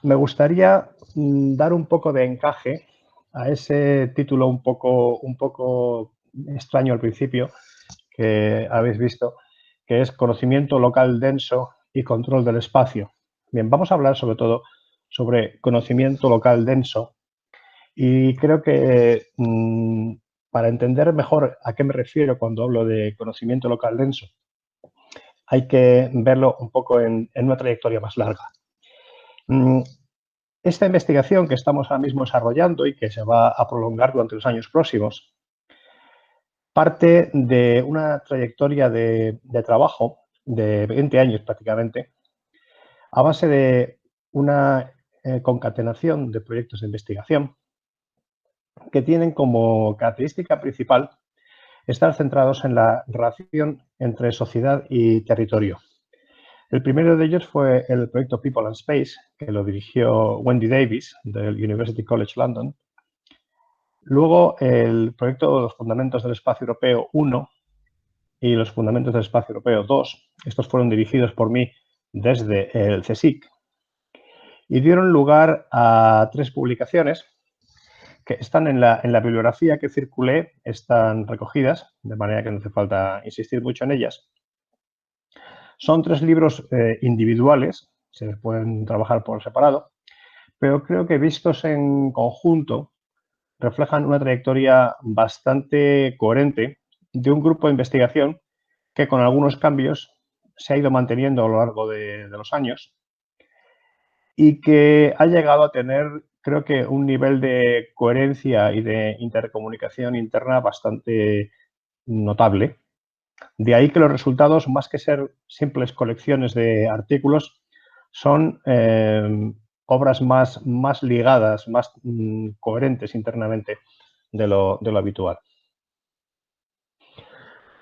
me gustaría dar un poco de encaje a ese título un poco extraño al principio que habéis visto, que es conocimiento local denso y control del espacio. Bien, vamos a hablar sobre todo sobre conocimiento local denso y creo que para entender mejor a qué me refiero cuando hablo de conocimiento local denso, hay que verlo un poco en una trayectoria más larga. Esta investigación que estamos ahora mismo desarrollando y que se va a prolongar durante los años próximos, parte de una trayectoria de trabajo de 20 años prácticamente, a base de una concatenación de proyectos de investigación que tienen como característica principal estar centrados en la relación entre sociedad y territorio. El primero de ellos fue el proyecto People and Space, que lo dirigió Wendy Davis, del University College London. Luego, el proyecto Los Fundamentos del Espacio Europeo 1 y Los Fundamentos del Espacio Europeo 2. Estos fueron dirigidos por mí desde el CSIC y dieron lugar a 3 publicaciones que están en la bibliografía que circulé, están recogidas, de manera que no hace falta insistir mucho en ellas. Son 3 libros individuales, se pueden trabajar por separado, pero creo que vistos en conjunto reflejan una trayectoria bastante coherente de un grupo de investigación que con algunos cambios se ha ido manteniendo a lo largo de los años y que ha llegado a tener, creo que, un nivel de coherencia y de intercomunicación interna bastante notable. De ahí que los resultados, más que ser simples colecciones de artículos, son obras más ligadas, más coherentes internamente de lo habitual.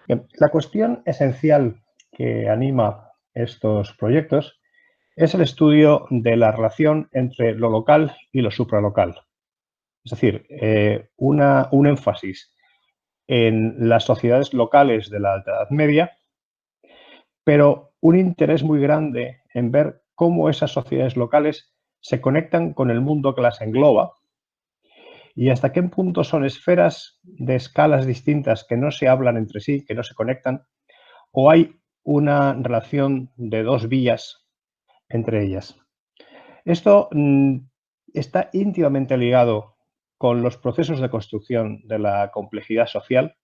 Bien, la cuestión esencial que anima estos proyectos es el estudio de la relación entre lo local y lo supralocal. Es decir, un énfasis en las sociedades locales de la Alta Edad Media, pero un interés muy grande en ver cómo esas sociedades locales se conectan con el mundo que las engloba y hasta qué punto son esferas de escalas distintas que no se hablan entre sí, que no se conectan, o hay una relación de 2 vías entre ellas. Esto está íntimamente ligado con los procesos de construcción de la complejidad social,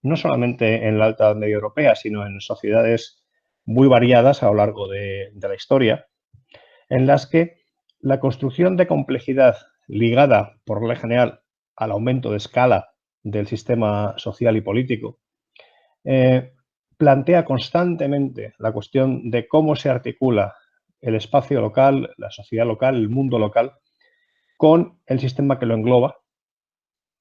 no solamente en la Alta Edad Media Europea, sino en sociedades muy variadas a lo largo de la historia, en las que la construcción de complejidad ligada, por regla general, al aumento de escala del sistema social y político, plantea constantemente la cuestión de cómo se articula el espacio local, la sociedad local, el mundo local, con el sistema que lo engloba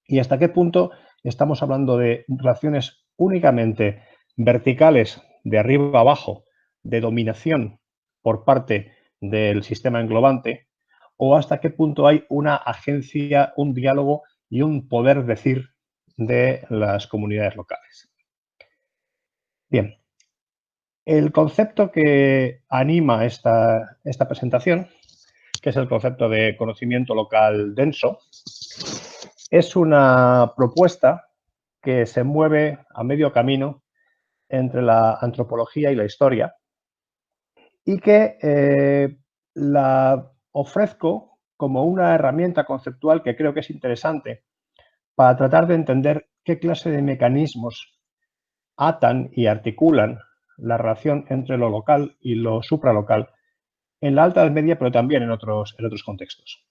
y hasta qué punto estamos hablando de relaciones únicamente verticales, de arriba a abajo, de dominación por parte del sistema englobante, o hasta qué punto hay una agencia, un diálogo y un poder decir de las comunidades locales. Bien, el concepto que anima esta presentación, que es el concepto de conocimiento local denso, es una propuesta que se mueve a medio camino entre la antropología y la historia y que la ofrezco como una herramienta conceptual que creo que es interesante para tratar de entender qué clase de mecanismos atan y articulan la relación entre lo local y lo supralocal en la Alta Edad Media, pero también en otros contextos.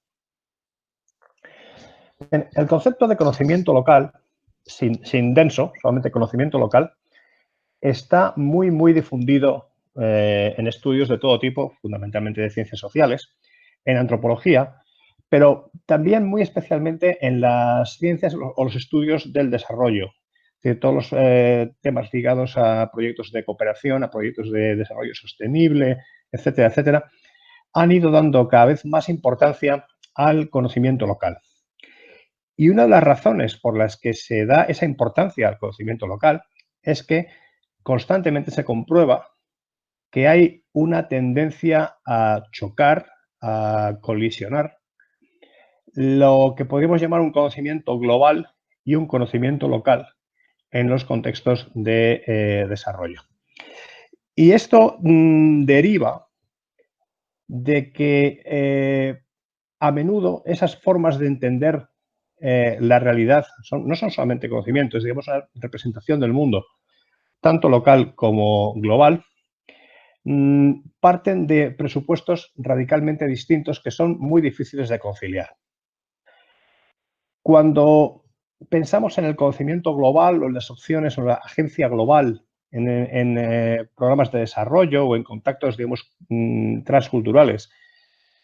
El concepto de conocimiento local, sin denso, solamente conocimiento local, está muy difundido en estudios de todo tipo, fundamentalmente de ciencias sociales, en antropología, pero también muy especialmente en las ciencias o los estudios del desarrollo, de todos los temas ligados a proyectos de cooperación, a proyectos de desarrollo sostenible, etcétera, etcétera, han ido dando cada vez más importancia al conocimiento local. Y una de las razones por las que se da esa importancia al conocimiento local es que constantemente se comprueba que hay una tendencia a chocar, a colisionar lo que podríamos llamar un conocimiento global y un conocimiento local en los contextos de desarrollo. Y esto deriva de que a menudo esas formas de entender la realidad no son solamente conocimientos, es, digamos, una representación del mundo, tanto local como global, parten de presupuestos radicalmente distintos que son muy difíciles de conciliar. Cuando pensamos en el conocimiento global o en las opciones o en la agencia global en programas de desarrollo o en contactos, digamos, transculturales,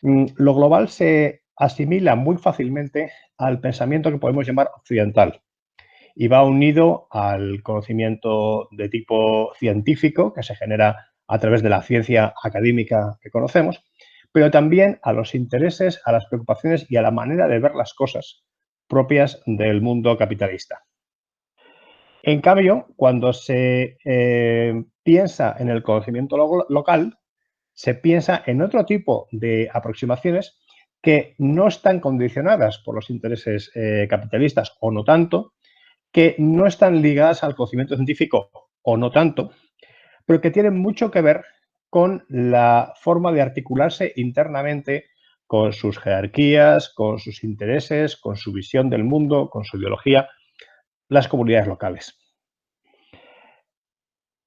lo global se asimila muy fácilmente al pensamiento que podemos llamar occidental y va unido al conocimiento de tipo científico que se genera a través de la ciencia académica que conocemos, pero también a los intereses, a las preocupaciones y a la manera de ver las cosas propias del mundo capitalista. En cambio, cuando se piensa en el conocimiento local, se piensa en otro tipo de aproximaciones que no están condicionadas por los intereses capitalistas o no tanto, que no están ligadas al conocimiento científico o no tanto, pero que tienen mucho que ver con la forma de articularse internamente con sus jerarquías, con sus intereses, con su visión del mundo, con su ideología, las comunidades locales.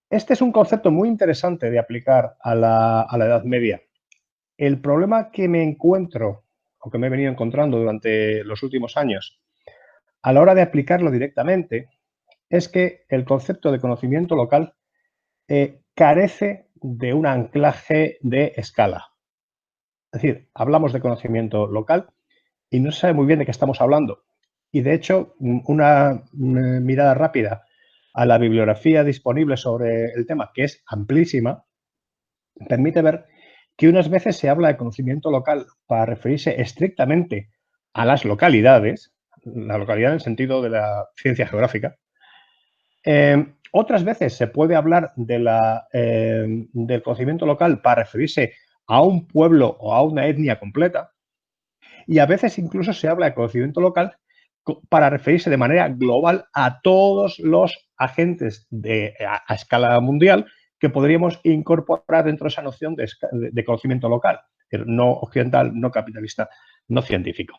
Este es un concepto muy interesante de aplicar a la Edad Media. El problema que me encuentro, o que me he venido encontrando durante los últimos años, a la hora de aplicarlo directamente, es que el concepto de conocimiento local carece de un anclaje de escala. Es decir, hablamos de conocimiento local y no se sabe muy bien de qué estamos hablando. Y de hecho, una mirada rápida a la bibliografía disponible sobre el tema, que es amplísima, permite ver que unas veces se habla de conocimiento local para referirse estrictamente a las localidades, la localidad en el sentido de la ciencia geográfica. Otras veces se puede hablar de del conocimiento local para referirse a un pueblo o a una etnia completa. Y a veces incluso se habla de conocimiento local para referirse de manera global a todos los agentes a escala mundial que podríamos incorporar dentro de esa noción de conocimiento local, no occidental, no capitalista, no científico.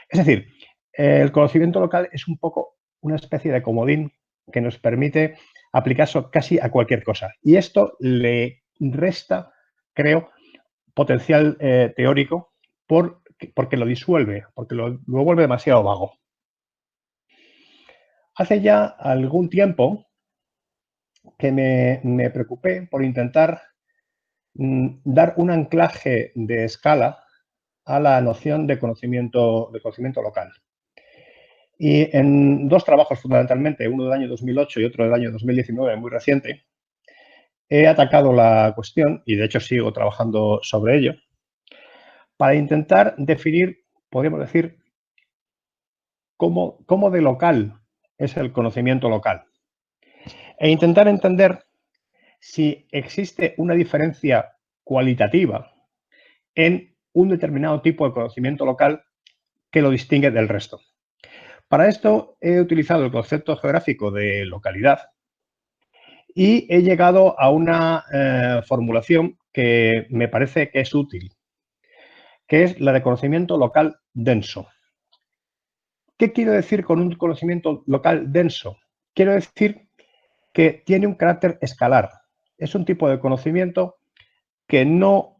Es decir, el conocimiento local es un poco una especie de comodín que nos permite aplicarse casi a cualquier cosa. Y esto le resta, creo, potencial teórico porque lo disuelve, porque lo vuelve demasiado vago. Hace ya algún tiempo que me preocupé por intentar dar un anclaje de escala a la noción de conocimiento local. Y en dos trabajos fundamentalmente, uno del año 2008 y otro del año 2019, muy reciente, he atacado la cuestión, y de hecho sigo trabajando sobre ello, para intentar definir, podríamos decir, cómo de local es el conocimiento local. E intentar entender si existe una diferencia cualitativa en un determinado tipo de conocimiento local que lo distingue del resto. Para esto he utilizado el concepto geográfico de localidad y he llegado a una formulación que me parece que es útil, que es la de conocimiento local denso. ¿Qué quiero decir con un conocimiento local denso? Quiero decir que tiene un carácter escalar. Es un tipo de conocimiento que no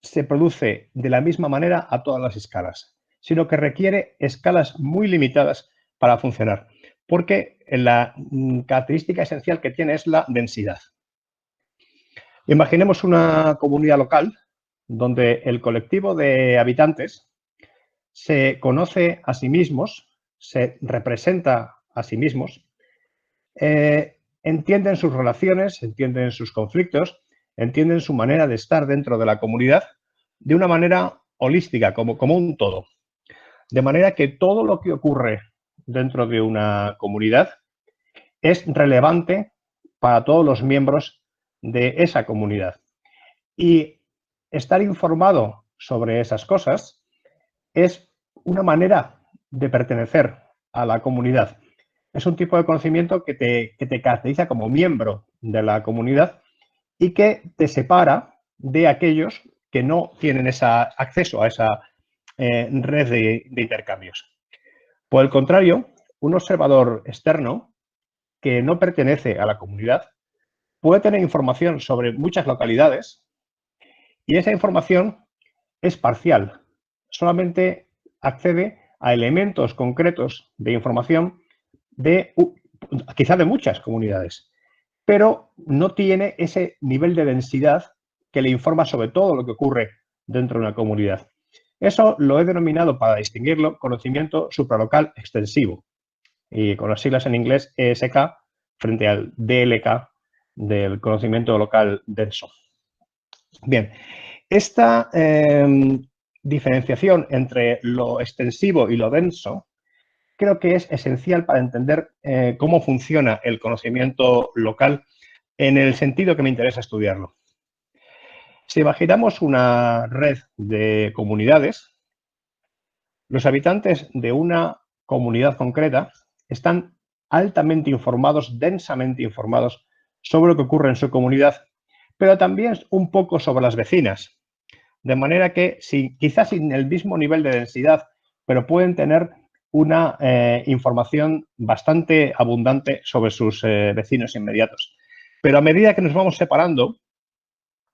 se produce de la misma manera a todas las escalas, sino que requiere escalas muy limitadas para funcionar, porque la característica esencial que tiene es la densidad. Imaginemos una comunidad local donde el colectivo de habitantes se conoce a sí mismos, se representa a sí mismos, entienden sus relaciones, entienden sus conflictos, entienden su manera de estar dentro de la comunidad de una manera holística, como un todo. De manera que todo lo que ocurre dentro de una comunidad es relevante para todos los miembros de esa comunidad. Y estar informado sobre esas cosas es una manera de pertenecer a la comunidad. Es un tipo de conocimiento que te caracteriza como miembro de la comunidad y que te separa de aquellos que no tienen acceso a esa red de intercambios. Por el contrario, un observador externo que no pertenece a la comunidad puede tener información sobre muchas localidades y esa información es parcial. Solamente accede a elementos concretos de información quizá de muchas comunidades, pero no tiene ese nivel de densidad que le informa sobre todo lo que ocurre dentro de una comunidad. Eso lo he denominado, para distinguirlo, conocimiento supralocal extensivo, y con las siglas en inglés ESK frente al DLK del conocimiento local denso. Bien, esta diferenciación entre lo extensivo y lo denso creo que es esencial para entender cómo funciona el conocimiento local en el sentido que me interesa estudiarlo. Si imaginamos una red de comunidades, los habitantes de una comunidad concreta están altamente informados, densamente informados sobre lo que ocurre en su comunidad, pero también un poco sobre las vecinas. De manera que, quizás sin el mismo nivel de densidad, pero pueden tener una información bastante abundante sobre sus vecinos inmediatos. Pero a medida que nos vamos separando,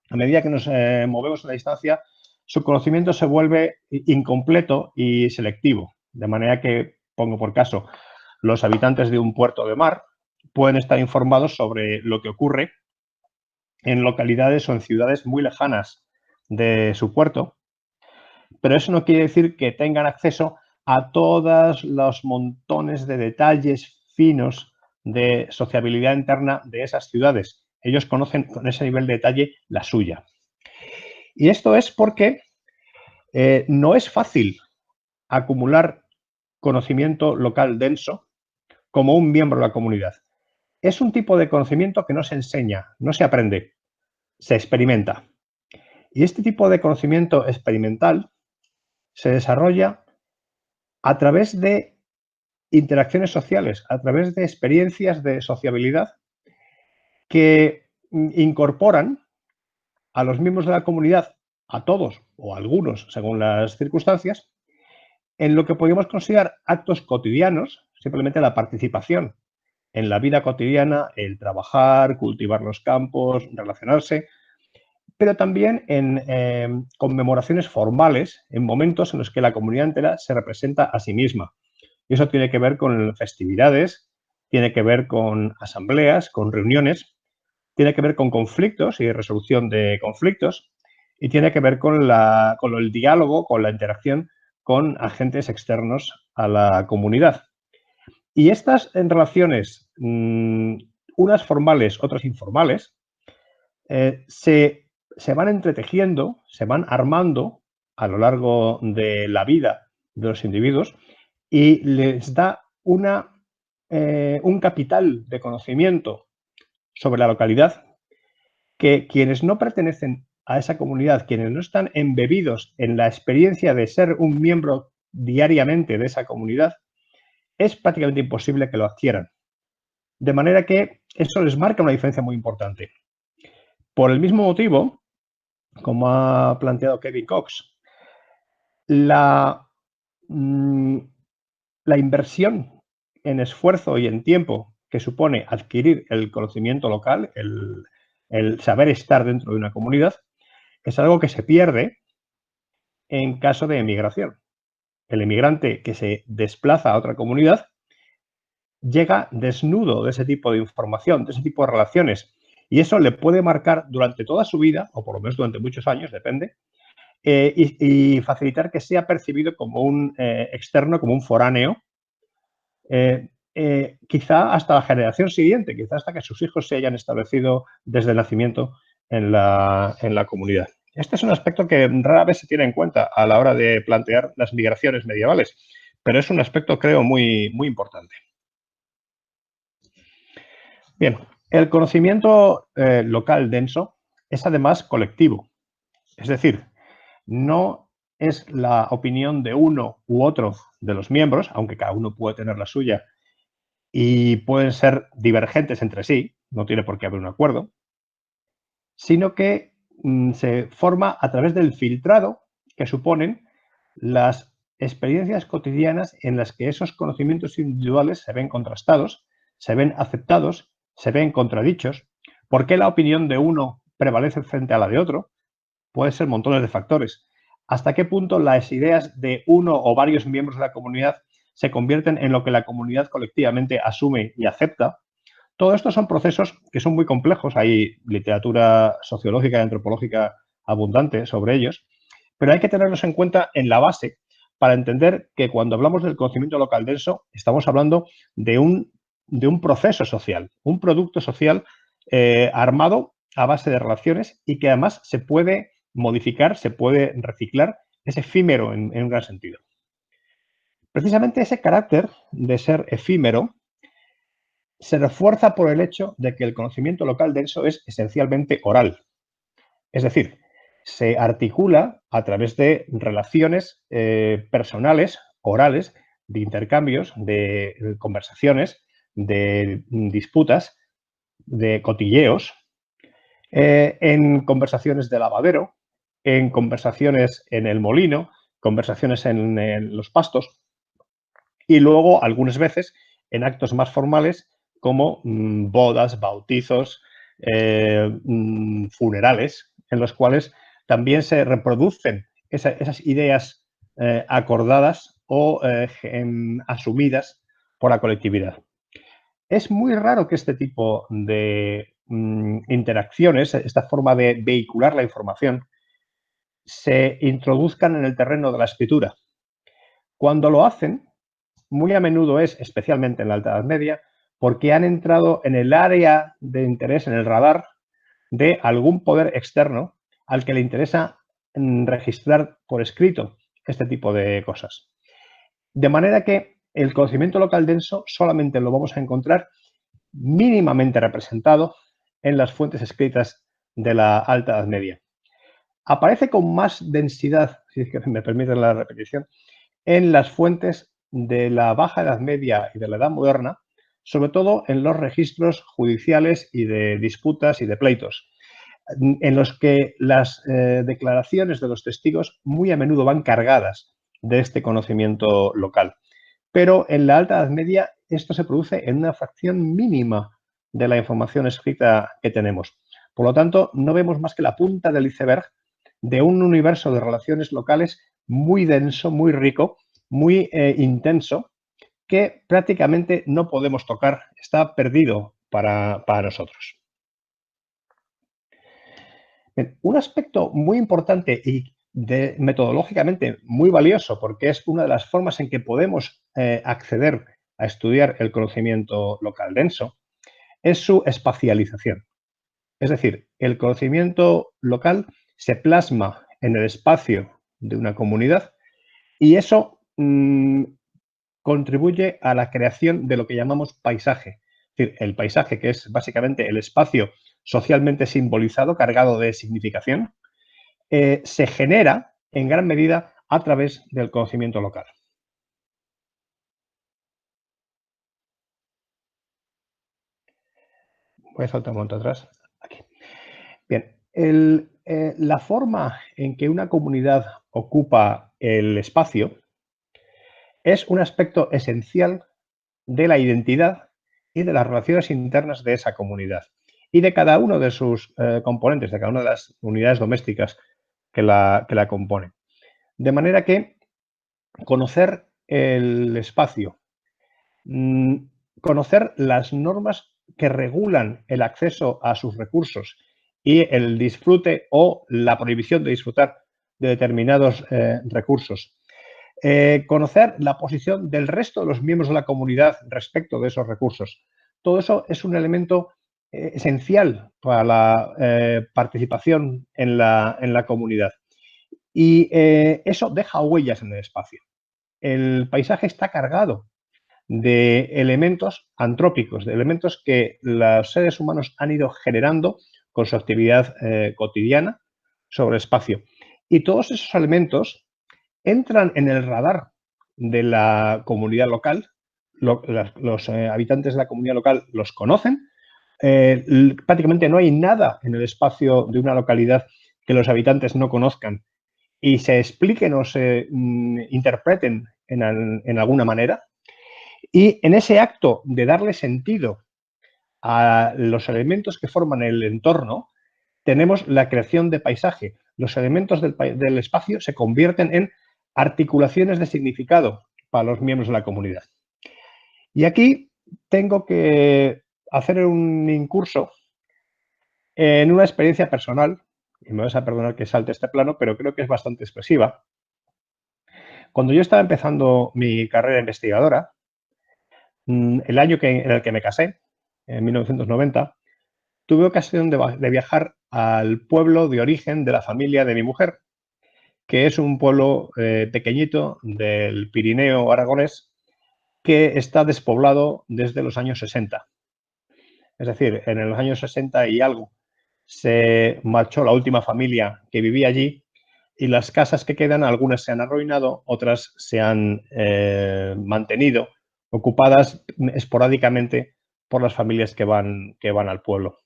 a medida que nos movemos a la distancia, su conocimiento se vuelve incompleto y selectivo. De manera que, pongo por caso, los habitantes de un puerto de mar pueden estar informados sobre lo que ocurre en localidades o en ciudades muy lejanas de su puerto, pero eso no quiere decir que tengan acceso a todos los montones de detalles finos de sociabilidad interna de esas ciudades. Ellos conocen con ese nivel de detalle la suya. Y esto es porque no es fácil acumular conocimiento local denso como un miembro de la comunidad. Es un tipo de conocimiento que no se enseña, no se aprende, se experimenta. Y este tipo de conocimiento experimental se desarrolla a través de interacciones sociales, a través de experiencias de sociabilidad que incorporan a los miembros de la comunidad, a todos o a algunos, según las circunstancias, en lo que podríamos considerar actos cotidianos, simplemente la participación en la vida cotidiana, el trabajar, cultivar los campos, relacionarse, pero también en conmemoraciones formales, en momentos en los que la comunidad entera se representa a sí misma. Y eso tiene que ver con festividades, tiene que ver con asambleas, con reuniones, tiene que ver con conflictos y resolución de conflictos, y tiene que ver con el diálogo, con la interacción con agentes externos a la comunidad. Y estas relaciones, unas formales, otras informales, se van entretejiendo, se van armando a lo largo de la vida de los individuos y les da un capital de conocimiento sobre la localidad que quienes no pertenecen a esa comunidad, quienes no están embebidos en la experiencia de ser un miembro diariamente de esa comunidad, es prácticamente imposible que lo adquieran. De manera que eso les marca una diferencia muy importante. Por el mismo motivo, como ha planteado Kevin Cox, la inversión en esfuerzo y en tiempo que supone adquirir el conocimiento local, el saber estar dentro de una comunidad, es algo que se pierde en caso de emigración. El emigrante que se desplaza a otra comunidad llega desnudo de ese tipo de información, de ese tipo de relaciones, y eso le puede marcar durante toda su vida, o por lo menos durante muchos años, depende, y facilitar que sea percibido como un externo, como un foráneo, quizá hasta la generación siguiente, quizá hasta que sus hijos se hayan establecido desde el nacimiento en la comunidad. Este es un aspecto que rara vez se tiene en cuenta a la hora de plantear las migraciones medievales, pero es un aspecto, creo, muy, muy importante. Bien, el conocimiento local denso es además colectivo. Es decir, no es la opinión de uno u otro de los miembros, aunque cada uno puede tener la suya y pueden ser divergentes entre sí, no tiene por qué haber un acuerdo, sino que se forma a través del filtrado que suponen las experiencias cotidianas en las que esos conocimientos individuales se ven contrastados, se ven aceptados, se ven contradichos. ¿Por qué la opinión de uno prevalece frente a la de otro? Puede ser montones de factores. ¿Hasta qué punto las ideas de uno o varios miembros de la comunidad se convierten en lo que la comunidad colectivamente asume y acepta? Todo esto son procesos que son muy complejos. Hay literatura sociológica y antropológica abundante sobre ellos, pero hay que tenerlos en cuenta en la base para entender que cuando hablamos del conocimiento local denso estamos hablando de un proceso social, un producto social armado a base de relaciones y que además se puede modificar, se puede reciclar, es efímero en un gran sentido. Precisamente ese carácter de ser efímero se refuerza por el hecho de que el conocimiento local denso es esencialmente oral. Es decir, se articula a través de relaciones personales, orales, de intercambios, de conversaciones, de disputas, de cotilleos, en conversaciones de lavadero, en conversaciones en el molino, conversaciones en los pastos y luego algunas veces en actos más formales como bodas, bautizos, funerales, en los cuales también se reproducen esas ideas acordadas o asumidas por la colectividad. Es muy raro que este tipo de interacciones, esta forma de vehicular la información, se introduzcan en el terreno de la escritura. Cuando lo hacen, muy a menudo es, especialmente en la Alta Edad Media, porque han entrado en el área de interés, en el radar de algún poder externo al que le interesa registrar por escrito este tipo de cosas. De manera que el conocimiento local denso solamente lo vamos a encontrar mínimamente representado en las fuentes escritas de la Alta Edad Media. Aparece con más densidad, si es que me permiten la repetición, en las fuentes de la Baja Edad Media y de la Edad Moderna, sobre todo en los registros judiciales y de disputas y de pleitos, en los que las declaraciones de los testigos muy a menudo van cargadas de este conocimiento local. Pero en la Alta Edad Media esto se produce en una fracción mínima de la información escrita que tenemos. Por lo tanto, no vemos más que la punta del iceberg de un universo de relaciones locales muy denso, muy rico, muy intenso, que prácticamente no podemos tocar, está perdido para nosotros. Bien, un aspecto muy importante y metodológicamente muy valioso, porque es una de las formas en que podemos acceder a estudiar el conocimiento local denso, es su espacialización. Es decir, el conocimiento local se plasma en el espacio de una comunidad y eso contribuye a la creación de lo que llamamos paisaje. Es decir, el paisaje, que es básicamente el espacio socialmente simbolizado, cargado de significación, se genera en gran medida a través del conocimiento local. Voy a saltar un momento atrás. Aquí. Bien, la forma en que una comunidad ocupa el espacio es un aspecto esencial de la identidad y de las relaciones internas de esa comunidad y de cada uno de sus componentes, de cada una de las unidades domésticas que la componen. De manera que conocer el espacio, conocer las normas que regulan el acceso a sus recursos y el disfrute o la prohibición de disfrutar de determinados recursos. Conocer la posición del resto de los miembros de la comunidad respecto de esos recursos. Todo eso es un elemento esencial para la participación en la comunidad. Y eso deja huellas en el espacio. El paisaje está cargado de elementos antrópicos, de elementos que los seres humanos han ido generando con su actividad cotidiana sobre el espacio. Y todos esos elementos entran en el radar de la comunidad local, los habitantes de la comunidad local los conocen. Prácticamente no hay nada en el espacio de una localidad que los habitantes no conozcan y se expliquen o se interpreten en alguna manera. Y en ese acto de darle sentido a los elementos que forman el entorno, tenemos la creación de paisaje. Los elementos del espacio se convierten en articulaciones de significado para los miembros de la comunidad. Y aquí tengo que hacer un incurso en una experiencia personal, y me vas a perdonar que salte este plano, pero creo que es bastante expresiva. Cuando yo estaba empezando mi carrera investigadora, el año en el que me casé, en 1990, tuve ocasión de viajar al pueblo de origen de la familia de mi mujer, que es un pueblo pequeñito del Pirineo aragonés que está despoblado desde los años 60. Es decir, en los años 60 y algo se marchó la última familia que vivía allí y las casas que quedan, algunas se han arruinado, otras se han mantenido ocupadas esporádicamente por las familias que van al pueblo.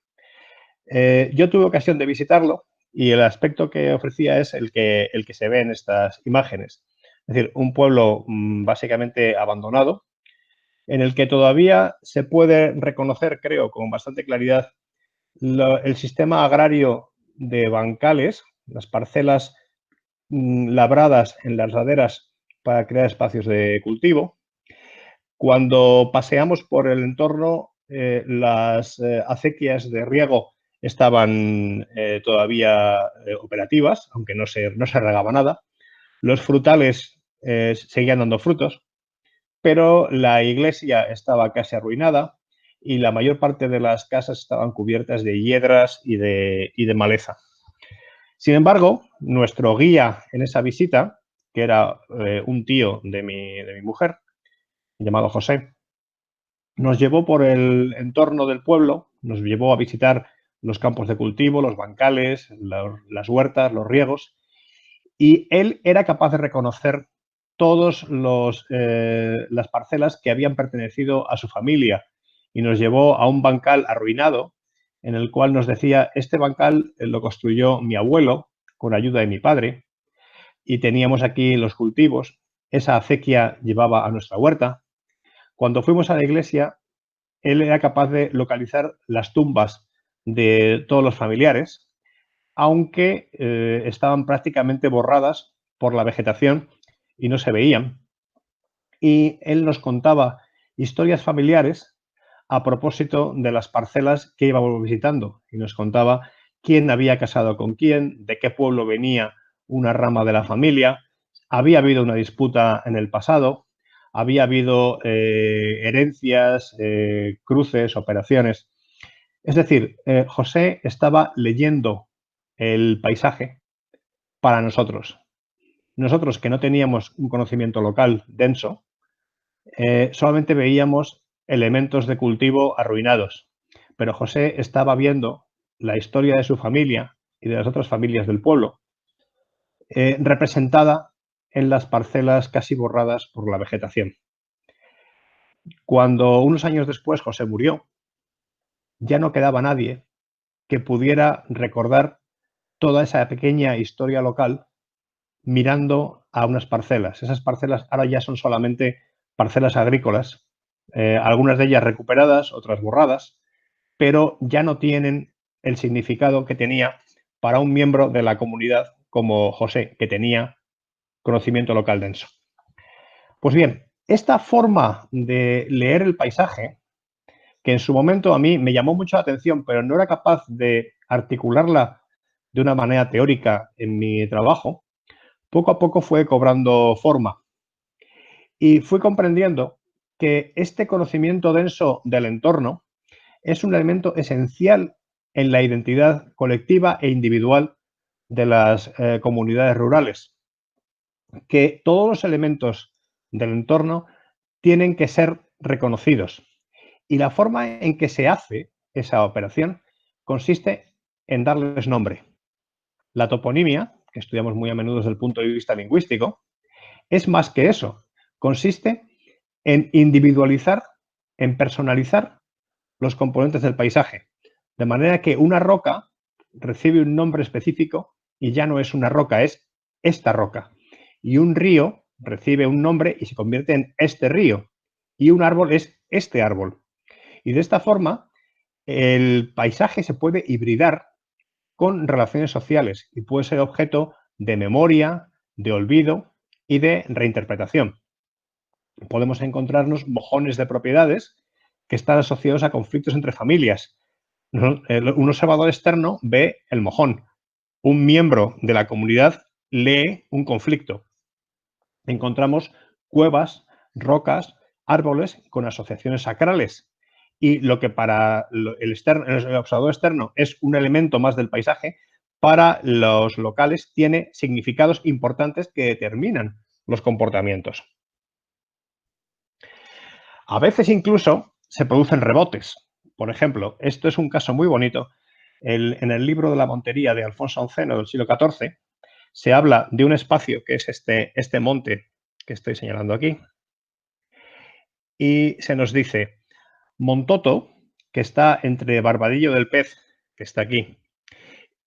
Yo tuve ocasión de visitarlo y el aspecto que ofrecía es el que se ve en estas imágenes. Es decir, un pueblo básicamente abandonado, en el que todavía se puede reconocer, creo, con bastante claridad, el sistema agrario de bancales, las parcelas labradas en las laderas para crear espacios de cultivo. Cuando paseamos por el entorno, las acequias de riego estaban todavía operativas, aunque no se regaba nada. Los frutales seguían dando frutos, pero la iglesia estaba casi arruinada y la mayor parte de las casas estaban cubiertas de hiedras y de maleza. Sin embargo, nuestro guía en esa visita, que era un tío de mi mujer, llamado José, nos llevó por el entorno del pueblo, nos llevó a visitar los campos de cultivo, los bancales, las huertas, los riegos, y él era capaz de reconocer todas las parcelas que habían pertenecido a su familia y nos llevó a un bancal arruinado en el cual nos decía, este bancal lo construyó mi abuelo con ayuda de mi padre y teníamos aquí los cultivos, esa acequia llevaba a nuestra huerta. Cuando fuimos a la iglesia, él era capaz de localizar las tumbas de todos los familiares, aunque estaban prácticamente borradas por la vegetación y no se veían. Y él nos contaba historias familiares a propósito de las parcelas que íbamos visitando y nos contaba quién había casado con quién, de qué pueblo venía una rama de la familia, había habido una disputa en el pasado, había habido herencias, cruces, operaciones. Es decir, José estaba leyendo el paisaje para nosotros. Nosotros que no teníamos un conocimiento local denso, solamente veíamos elementos de cultivo arruinados. Pero José estaba viendo la historia de su familia y de las otras familias del pueblo, representada en las parcelas casi borradas por la vegetación. Cuando unos años después José murió, ya no quedaba nadie que pudiera recordar toda esa pequeña historia local mirando a unas parcelas. Esas parcelas ahora ya son solamente parcelas agrícolas, algunas de ellas recuperadas, otras borradas, pero ya no tienen el significado que tenía para un miembro de la comunidad como José, que tenía conocimiento local denso. Pues bien, esta forma de leer el paisaje, que en su momento a mí me llamó mucho la atención, pero no era capaz de articularla de una manera teórica en mi trabajo, poco a poco fue cobrando forma. Y fui comprendiendo que este conocimiento denso del entorno es un elemento esencial en la identidad colectiva e individual de las comunidades rurales. Que todos los elementos del entorno tienen que ser reconocidos. Y la forma en que se hace esa operación consiste en darles nombre. La toponimia, que estudiamos muy a menudo desde el punto de vista lingüístico, es más que eso. Consiste en individualizar, en personalizar los componentes del paisaje. De manera que una roca recibe un nombre específico y ya no es una roca, es esta roca. Y un río recibe un nombre y se convierte en este río. Y un árbol es este árbol. Y de esta forma, el paisaje se puede hibridar con relaciones sociales y puede ser objeto de memoria, de olvido y de reinterpretación. Podemos encontrarnos mojones de propiedades que están asociados a conflictos entre familias. Un observador externo ve el mojón. Un miembro de la comunidad lee un conflicto. Encontramos cuevas, rocas, árboles con asociaciones sacrales. Y lo que para el observador externo es un elemento más del paisaje, para los locales tiene significados importantes que determinan los comportamientos. A veces incluso se producen rebotes. Por ejemplo, esto es un caso muy bonito. En el libro de la Montería de Alfonso Onceno del siglo XIV se habla de un espacio que es este monte que estoy señalando aquí. Y se nos dice, Montoto, que está entre Barbadillo del Pez, que está aquí,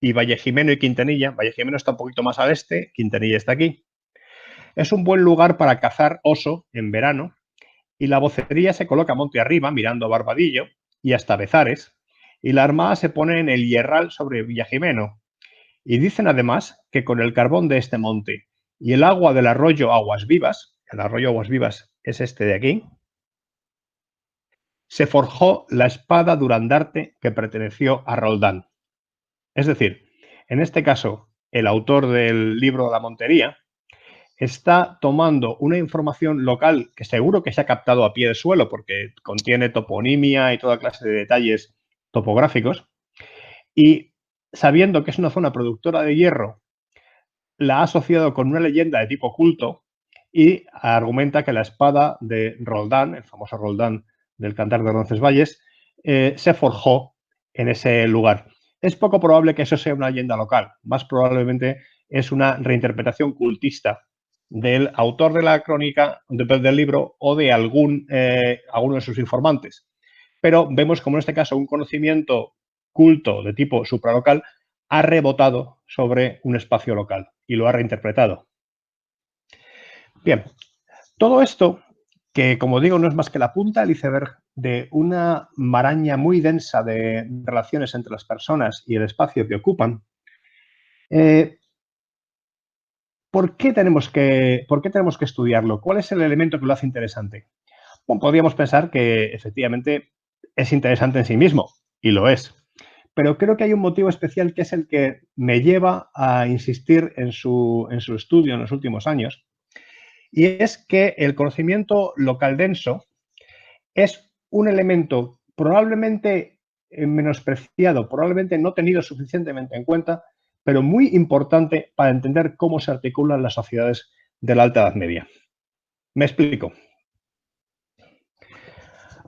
y Vallejimeno y Quintanilla. Vallejimeno está un poquito más al este, Quintanilla está aquí. Es un buen lugar para cazar oso en verano y la vocería se coloca monte arriba, mirando a Barbadillo y hasta Bezares, y la armada se pone en el hierral sobre Villajimeno. Y dicen además que con el carbón de este monte y el agua del arroyo Aguas Vivas, el arroyo Aguas Vivas es este de aquí, se forjó la espada Durandarte que perteneció a Roldán. Es decir, en este caso, el autor del libro de la Montería está tomando una información local que seguro que se ha captado a pie de suelo porque contiene toponimia y toda clase de detalles topográficos, y sabiendo que es una zona productora de hierro, la ha asociado con una leyenda de tipo culto y argumenta que la espada de Roldán, el famoso Roldán del Cantar de Roncesvalles, se forjó en ese lugar. Es poco probable que eso sea una leyenda local, más probablemente es una reinterpretación cultista del autor de la crónica, del libro o de alguno de sus informantes. Pero vemos como en este caso un conocimiento culto de tipo supralocal ha rebotado sobre un espacio local y lo ha reinterpretado. Bien, todo esto, que como digo no es más que la punta del iceberg de una maraña muy densa de relaciones entre las personas y el espacio que ocupan, ¿por qué tenemos que estudiarlo? ¿Cuál es el elemento que lo hace interesante? Bueno, podríamos pensar que efectivamente es interesante en sí mismo, y lo es. Pero creo que hay un motivo especial que es el que me lleva a insistir en su estudio en los últimos años, y es que el conocimiento local denso es un elemento probablemente menospreciado, probablemente no tenido suficientemente en cuenta, pero muy importante para entender cómo se articulan las sociedades de la Alta Edad Media. Me explico.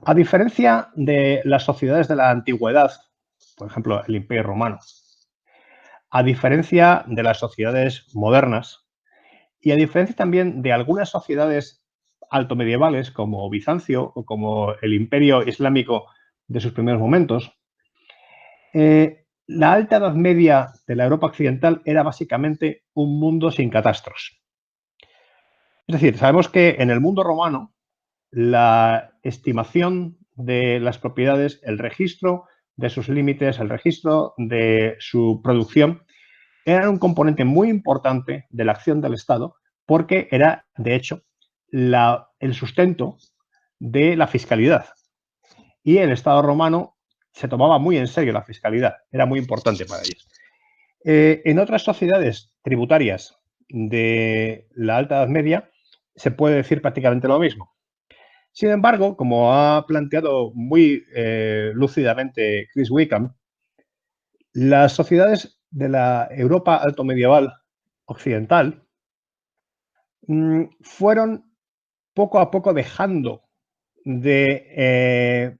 A diferencia de las sociedades de la antigüedad, por ejemplo, el Imperio Romano, a diferencia de las sociedades modernas y a diferencia también de algunas sociedades altomedievales como Bizancio o como el Imperio Islámico de sus primeros momentos, la Alta Edad Media de la Europa occidental era básicamente un mundo sin catastros. Es decir, sabemos que en el mundo romano la estimación de las propiedades, el registro de sus límites, el registro de su producción, era un componente muy importante de la acción del Estado porque era, de hecho, el sustento de la fiscalidad. Y el Estado romano se tomaba muy en serio la fiscalidad, era muy importante para ellos. En otras sociedades tributarias de la Alta Edad Media se puede decir prácticamente lo mismo. Sin embargo, como ha planteado muy lúcidamente Chris Wickham, las sociedades de la Europa altomedieval occidental fueron poco a poco dejando de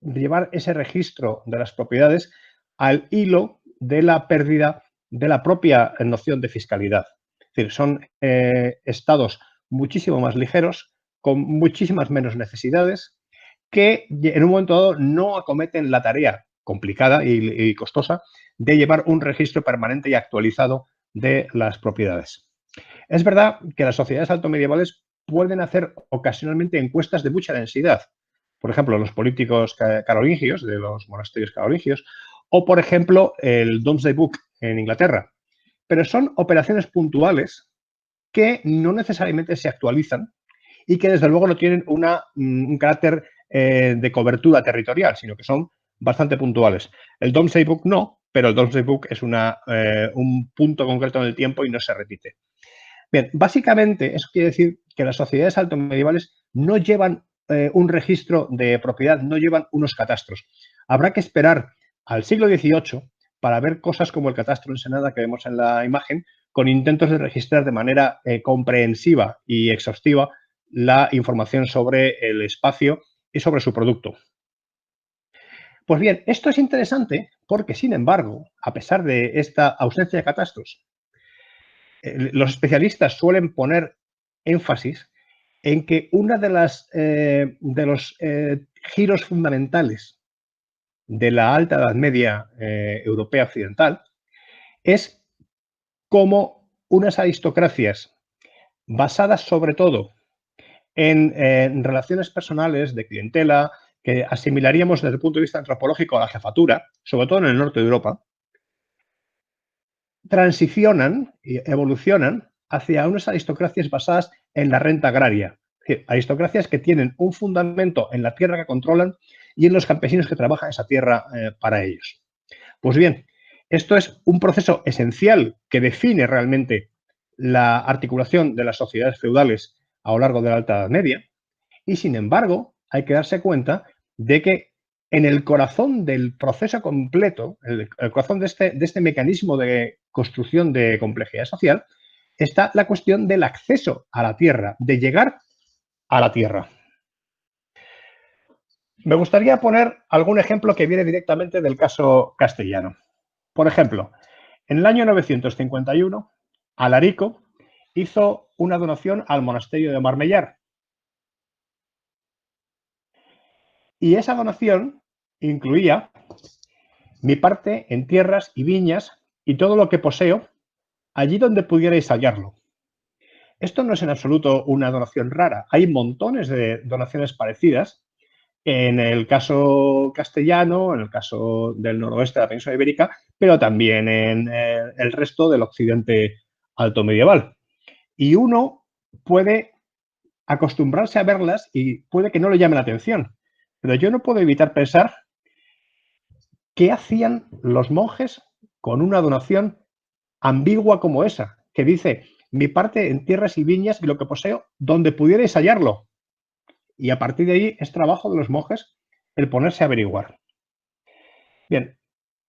llevar ese registro de las propiedades al hilo de la pérdida de la propia noción de fiscalidad. Es decir, son estados muchísimo más ligeros, con muchísimas menos necesidades, que en un momento dado no acometen la tarea complicada y costosa de llevar un registro permanente y actualizado de las propiedades. Es verdad que las sociedades altomedievales pueden hacer ocasionalmente encuestas de mucha densidad. Por ejemplo, los políticos carolingios, de los monasterios carolingios, o, por ejemplo, el Domesday Book en Inglaterra. Pero son operaciones puntuales que no necesariamente se actualizan y que, desde luego, no tienen un carácter de cobertura territorial, sino que son bastante puntuales. El Domesday Book no, pero el Domesday Book es un punto concreto en el tiempo y no se repite. Bien, básicamente eso quiere decir que las sociedades altomedievales no llevan un registro de propiedad, no llevan unos catastros. Habrá que esperar al siglo XVIII para ver cosas como el catastro Ensenada que vemos en la imagen, con intentos de registrar de manera comprensiva y exhaustiva la información sobre el espacio y sobre su producto. Pues bien, esto es interesante porque, sin embargo, a pesar de esta ausencia de catastros, los especialistas suelen poner énfasis en que uno de los giros fundamentales de la Alta Edad Media europea occidental es cómo unas aristocracias basadas sobre todo en relaciones personales de clientela que asimilaríamos desde el punto de vista antropológico a la jefatura, sobre todo en el norte de Europa, transicionan y evolucionan hacia unas aristocracias basadas en la renta agraria. Es decir, aristocracias que tienen un fundamento en la tierra que controlan y en los campesinos que trabajan esa tierra para ellos. Pues bien, esto es un proceso esencial que define realmente la articulación de las sociedades feudales a lo largo de la Alta Edad Media y, sin embargo, hay que darse cuenta de que en el corazón del proceso completo, el corazón de este mecanismo de construcción de complejidad social, está la cuestión del acceso a la tierra, de llegar a la tierra. Me gustaría poner algún ejemplo que viene directamente del caso castellano. Por ejemplo, en el año 951, Alarico hizo una donación al monasterio de Marmellar. Y esa donación incluía mi parte en tierras y viñas y todo lo que poseo allí donde pudierais hallarlo. Esto no es en absoluto una donación rara. Hay montones de donaciones parecidas en el caso castellano, en el caso del noroeste de la península ibérica, pero también en el resto del occidente alto medieval. Y uno puede acostumbrarse a verlas y puede que no le llame la atención. Pero yo no puedo evitar pensar qué hacían los monjes con una donación ambigua como esa, que dice mi parte en tierras y viñas y lo que poseo donde pudierais hallarlo. Y a partir de ahí es trabajo de los monjes el ponerse a averiguar. Bien,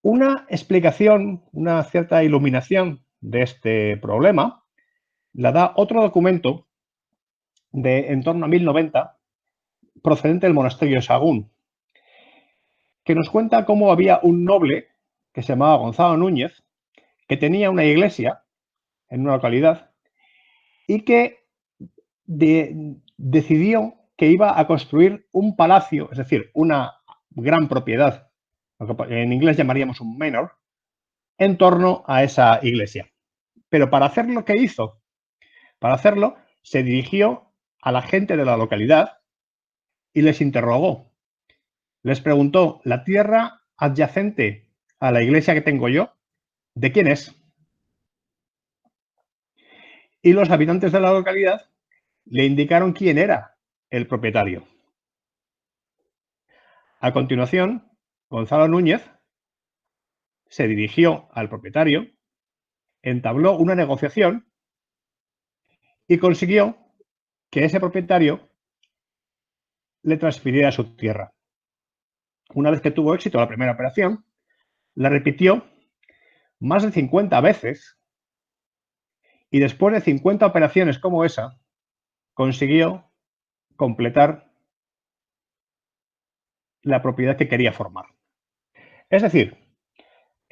una explicación, una cierta iluminación de este problema la da otro documento de en torno a 1090 procedente del monasterio de Sagún, que nos cuenta cómo había un noble que se llamaba Gonzalo Núñez, que tenía una iglesia en una localidad y que decidió que iba a construir un palacio, es decir, una gran propiedad, lo que en inglés llamaríamos un manor, en torno a esa iglesia. Pero para hacer lo que hizo, para hacerlo, se dirigió a la gente de la localidad y les interrogó. Les preguntó, ¿la tierra adyacente a la iglesia que tengo yo, de quién es? Y los habitantes de la localidad le indicaron quién era el propietario. A continuación, Gonzalo Núñez se dirigió al propietario, entabló una negociación y consiguió que ese propietario le transfiriera su tierra. Una vez que tuvo éxito la primera operación, la repitió más de 50 veces y después de 50 operaciones como esa, consiguió completar la propiedad que quería formar. Es decir,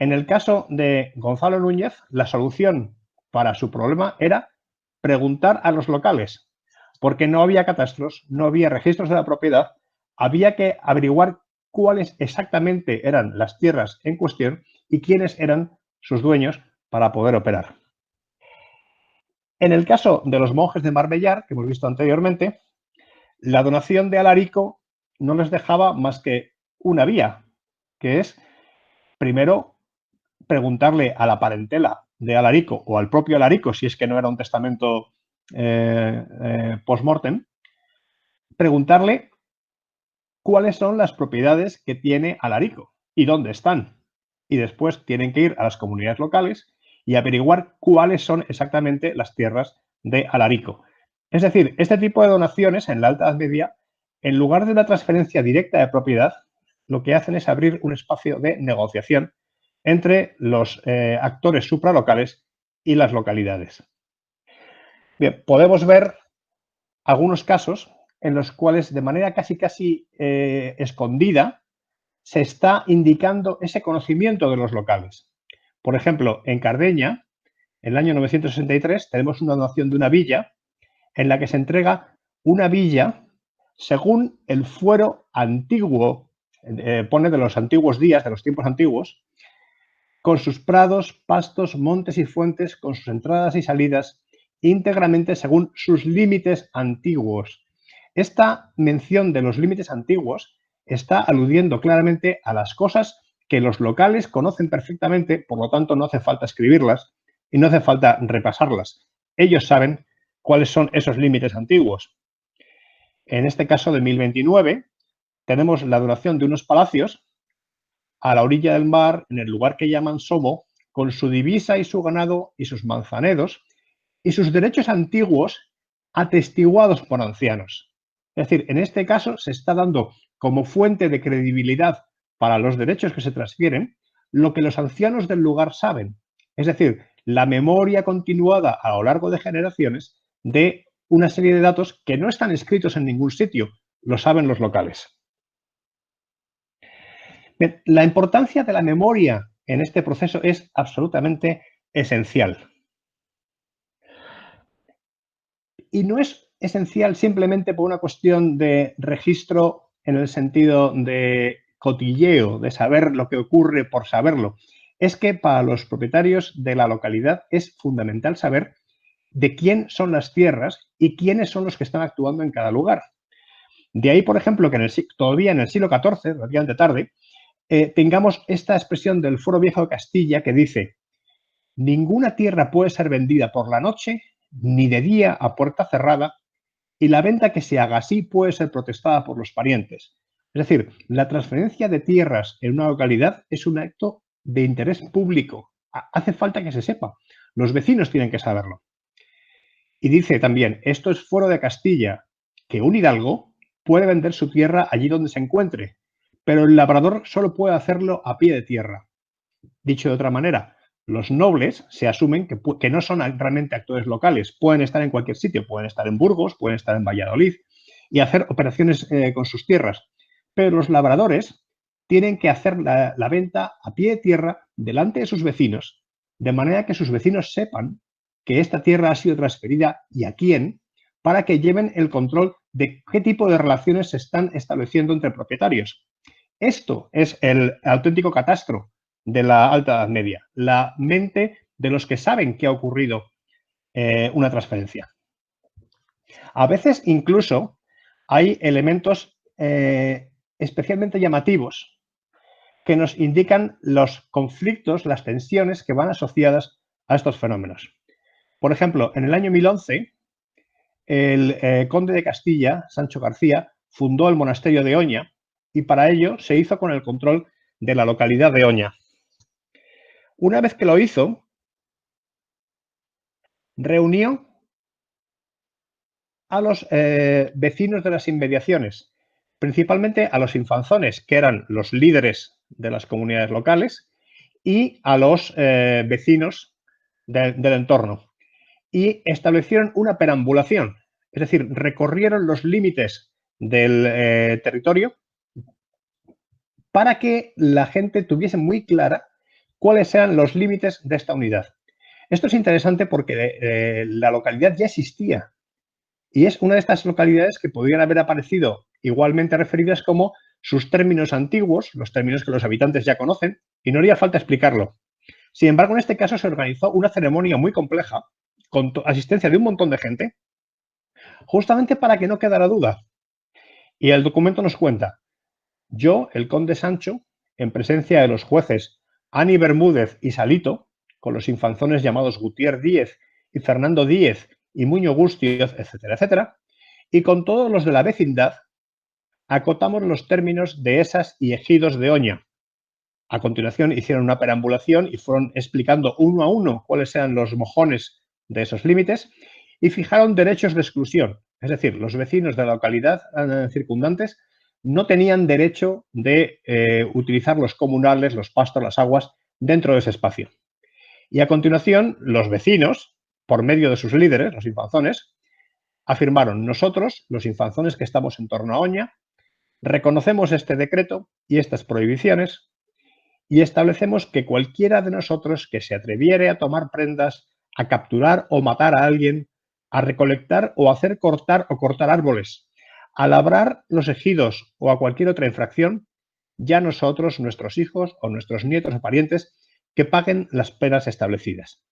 En el caso de Gonzalo Núñez, la solución para su problema era preguntar a los locales, porque no había catastros, no había registros de la propiedad, había que averiguar cuáles exactamente eran las tierras en cuestión y quiénes eran sus dueños para poder operar. En el caso de los monjes de Marbellar, que hemos visto anteriormente, la donación de Alarico no les dejaba más que una vía, que es, primero, preguntarle a la parentela de Alarico o al propio Alarico, si es que no era un testamento post-mortem, preguntarle cuáles son las propiedades que tiene Alarico y dónde están. Y después tienen que ir a las comunidades locales y averiguar cuáles son exactamente las tierras de Alarico. Es decir, este tipo de donaciones en la Alta Edad Media, en lugar de una transferencia directa de propiedad, lo que hacen es abrir un espacio de negociación entre los actores supralocales y las localidades. Bien, podemos ver algunos casos en los cuales de manera casi escondida se está indicando ese conocimiento de los locales. Por ejemplo, en Cardeña, en el año 963, tenemos una donación de una villa en la que se entrega una villa según el fuero antiguo, pone de los antiguos días, de los tiempos antiguos, con sus prados, pastos, montes y fuentes, con sus entradas y salidas, íntegramente según sus límites antiguos. Esta mención de los límites antiguos está aludiendo claramente a las cosas que los locales conocen perfectamente, por lo tanto no hace falta escribirlas y no hace falta repasarlas. Ellos saben cuáles son esos límites antiguos. En este caso de 1029 tenemos la donación de unos palacios a la orilla del mar, en el lugar que llaman Somo, con su divisa y su ganado y sus manzanedos y sus derechos antiguos atestiguados por ancianos. Es decir, en este caso se está dando como fuente de credibilidad para los derechos que se transfieren lo que los ancianos del lugar saben. Es decir, la memoria continuada a lo largo de generaciones de una serie de datos que no están escritos en ningún sitio, lo saben los locales. La importancia de la memoria en este proceso es absolutamente esencial. Y no es esencial simplemente por una cuestión de registro en el sentido de cotilleo, de saber lo que ocurre por saberlo. Es que para los propietarios de la localidad es fundamental saber de quién son las tierras y quiénes son los que están actuando en cada lugar. De ahí, por ejemplo, que todavía en el siglo XIV, relativamente tarde, tengamos esta expresión del Fuero Viejo de Castilla que dice: ninguna tierra puede ser vendida por la noche ni de día a puerta cerrada, y la venta que se haga así puede ser protestada por los parientes. Es decir, la transferencia de tierras en una localidad es un acto de interés público. Hace falta que se sepa. Los vecinos tienen que saberlo. Y dice también, esto es fuero de Castilla, que un hidalgo puede vender su tierra allí donde se encuentre, pero el labrador solo puede hacerlo a pie de tierra. Dicho de otra manera, los nobles se asumen que no son realmente actores locales, pueden estar en cualquier sitio, pueden estar en Burgos, pueden estar en Valladolid y hacer operaciones con sus tierras, pero los labradores tienen que hacer la venta a pie de tierra delante de sus vecinos, de manera que sus vecinos sepan que esta tierra ha sido transferida y a quién, para que lleven el control de qué tipo de relaciones se están estableciendo entre propietarios. Esto es el auténtico catastro de la Alta Edad Media, la mente de los que saben que ha ocurrido una transferencia. A veces incluso hay elementos especialmente llamativos que nos indican los conflictos, las tensiones que van asociadas a estos fenómenos. Por ejemplo, en el año 1011, el conde de Castilla, Sancho García, fundó el monasterio de Oña y para ello se hizo con el control de la localidad de Oña. Una vez que lo hizo, reunió a los vecinos de las inmediaciones, principalmente a los infanzones, que eran los líderes de las comunidades locales, y a los vecinos del entorno. Y establecieron una perambulación, es decir, recorrieron los límites del territorio para que la gente tuviese muy clara cuáles eran los límites de esta unidad. Esto es interesante porque la localidad ya existía y es una de estas localidades que podrían haber aparecido igualmente referidas como sus términos antiguos, los términos que los habitantes ya conocen, y no haría falta explicarlo. Sin embargo, en este caso se organizó una ceremonia muy compleja, con asistencia de un montón de gente, justamente para que no quedara duda. Y el documento nos cuenta: yo, el conde Sancho, en presencia de los jueces Ani Bermúdez y Salito, con los infanzones llamados Gutiérrez Díez y Fernando Díez y Muño Gustioz, etcétera, etcétera, y con todos los de la vecindad, acotamos los términos de esas y ejidos de Oña. A continuación hicieron una perambulación y fueron explicando uno a uno cuáles eran los mojones de esos límites y fijaron derechos de exclusión. Es decir, los vecinos de la localidad circundantes no tenían derecho de utilizar los comunales, los pastos, las aguas dentro de ese espacio. Y a continuación, los vecinos, por medio de sus líderes, los infanzones, afirmaron: nosotros, los infanzones que estamos en torno a Oña, reconocemos este decreto y estas prohibiciones y establecemos que cualquiera de nosotros que se atreviere a tomar prendas, a capturar o matar a alguien, a recolectar o hacer cortar o cortar árboles, a labrar los ejidos o a cualquier otra infracción, ya nosotros, nuestros hijos o nuestros nietos o parientes, que paguen las penas establecidas.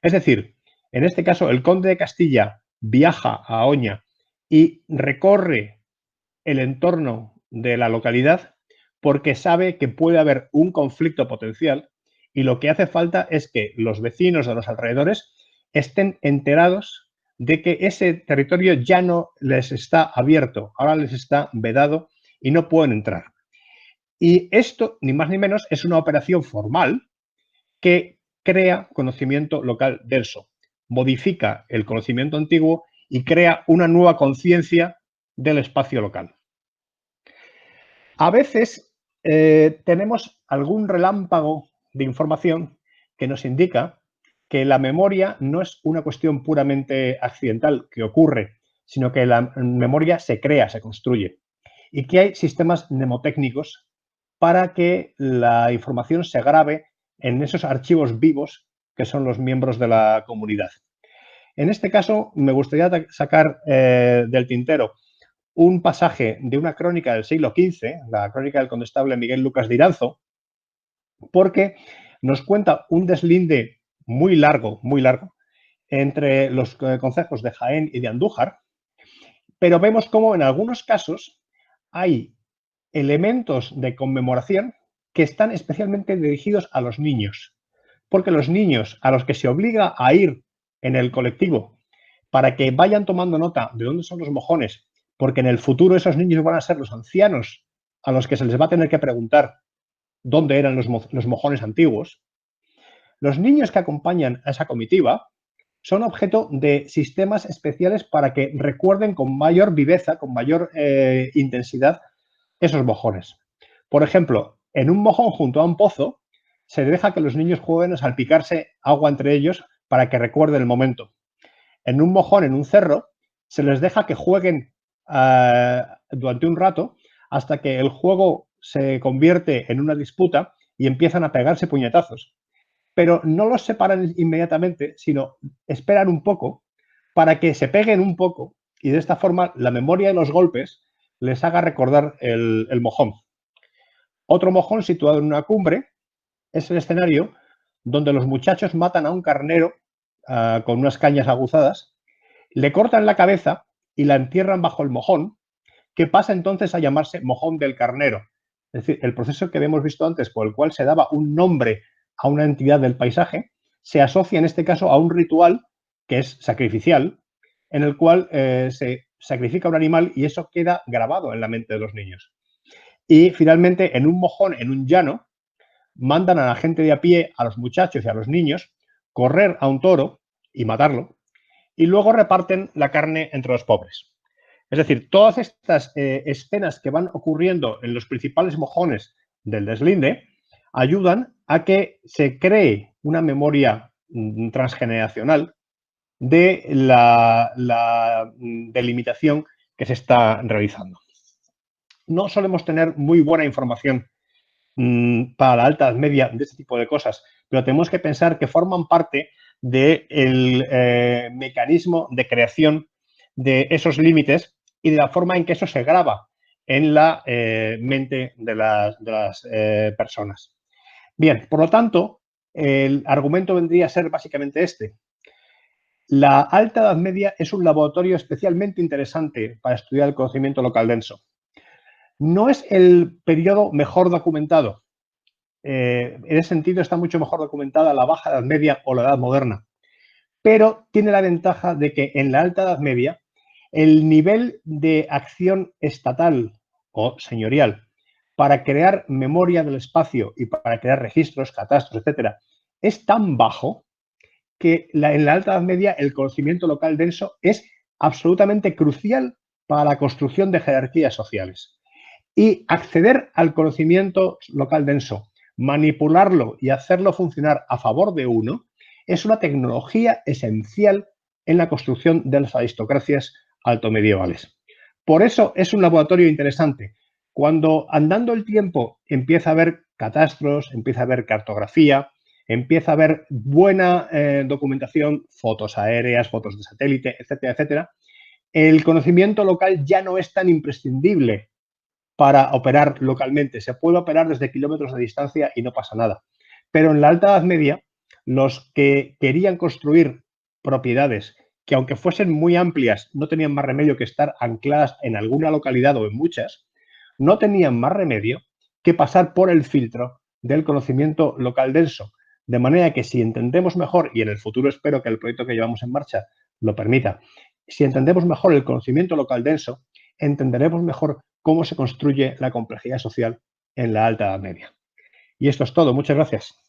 Es decir, en este caso, el conde de Castilla viaja a Oña y recorre el entorno de la localidad porque sabe que puede haber un conflicto potencial y lo que hace falta es que los vecinos de los alrededores estén enterados de que ese territorio ya no les está abierto, ahora les está vedado y no pueden entrar. Y esto, ni más ni menos, es una operación formal que crea conocimiento local denso, modifica el conocimiento antiguo y crea una nueva conciencia del espacio local. A veces tenemos algún relámpago de información que nos indica que la memoria no es una cuestión puramente accidental que ocurre, sino que la memoria se crea, se construye, y que hay sistemas mnemotécnicos para que la información se grabe en esos archivos vivos que son los miembros de la comunidad. En este caso, me gustaría sacar del tintero un pasaje de una crónica del siglo XV, la crónica del condestable Miguel Lucas de Iranzo, porque nos cuenta un deslinde muy largo, entre los concejos de Jaén y de Andújar, pero vemos cómo en algunos casos hay elementos de conmemoración que están especialmente dirigidos a los niños, porque los niños a los que se obliga a ir en el colectivo para que vayan tomando nota de dónde son los mojones, porque en el futuro esos niños van a ser los ancianos a los que se les va a tener que preguntar dónde eran los mojones antiguos. Los niños que acompañan a esa comitiva son objeto de sistemas especiales para que recuerden con mayor viveza, con mayor intensidad esos mojones. Por ejemplo, en un mojón junto a un pozo se deja que los niños jueguen a salpicarse agua entre ellos para que recuerden el momento. En un mojón, en un cerro, se les deja que jueguen durante un rato hasta que el juego se convierte en una disputa y empiezan a pegarse puñetazos. Pero no los separan inmediatamente, sino esperan un poco para que se peguen un poco y de esta forma la memoria de los golpes les haga recordar el mojón. Otro mojón situado en una cumbre es el escenario donde los muchachos matan a un carnero con unas cañas aguzadas, le cortan la cabeza y la entierran bajo el mojón, que pasa entonces a llamarse mojón del carnero. Es decir, el proceso que habíamos visto antes, por el cual se daba un nombre a una entidad del paisaje, se asocia en este caso a un ritual que es sacrificial, en el cual se sacrifica un animal y eso queda grabado en la mente de los niños. Y finalmente, en un mojón, en un llano, mandan a la gente de a pie, a los muchachos y a los niños, correr a un toro y matarlo, y luego reparten la carne entre los pobres. Es decir, todas estas escenas que van ocurriendo en los principales mojones del deslinde ayudan a que se cree una memoria transgeneracional de la delimitación que se está realizando. No solemos tener muy buena información para la Alta Edad Media de este tipo de cosas, pero tenemos que pensar que forman parte del mecanismo de creación de esos límites y de la forma en que eso se graba en la mente de las personas. Bien, por lo tanto, el argumento vendría a ser básicamente este. La Alta Edad Media es un laboratorio especialmente interesante para estudiar el conocimiento local denso. No es el periodo mejor documentado. En ese sentido está mucho mejor documentada la Baja Edad Media o la Edad Moderna, pero tiene la ventaja de que en la Alta Edad Media el nivel de acción estatal o señorial para crear memoria del espacio y para crear registros, catastros, etcétera, es tan bajo que en la Alta Edad Media el conocimiento local denso es absolutamente crucial para la construcción de jerarquías sociales. Y acceder al conocimiento local denso, manipularlo y hacerlo funcionar a favor de uno, es una tecnología esencial en la construcción de las aristocracias altomedievales. Por eso es un laboratorio interesante. Cuando andando el tiempo empieza a haber catastros, empieza a haber cartografía, empieza a haber buena documentación, fotos aéreas, fotos de satélite, etcétera, etcétera, el conocimiento local ya no es tan imprescindible para operar localmente. Se puede operar desde kilómetros de distancia y no pasa nada. Pero en la Alta Edad Media, los que querían construir propiedades que, aunque fuesen muy amplias, no tenían más remedio que estar ancladas en alguna localidad o en muchas, no tenían más remedio que pasar por el filtro del conocimiento local denso. De manera que si entendemos mejor, y en el futuro espero que el proyecto que llevamos en marcha lo permita, si entendemos mejor el conocimiento local denso, entenderemos mejor cómo se construye la complejidad social en la Alta Edad Media. Y esto es todo. Muchas gracias.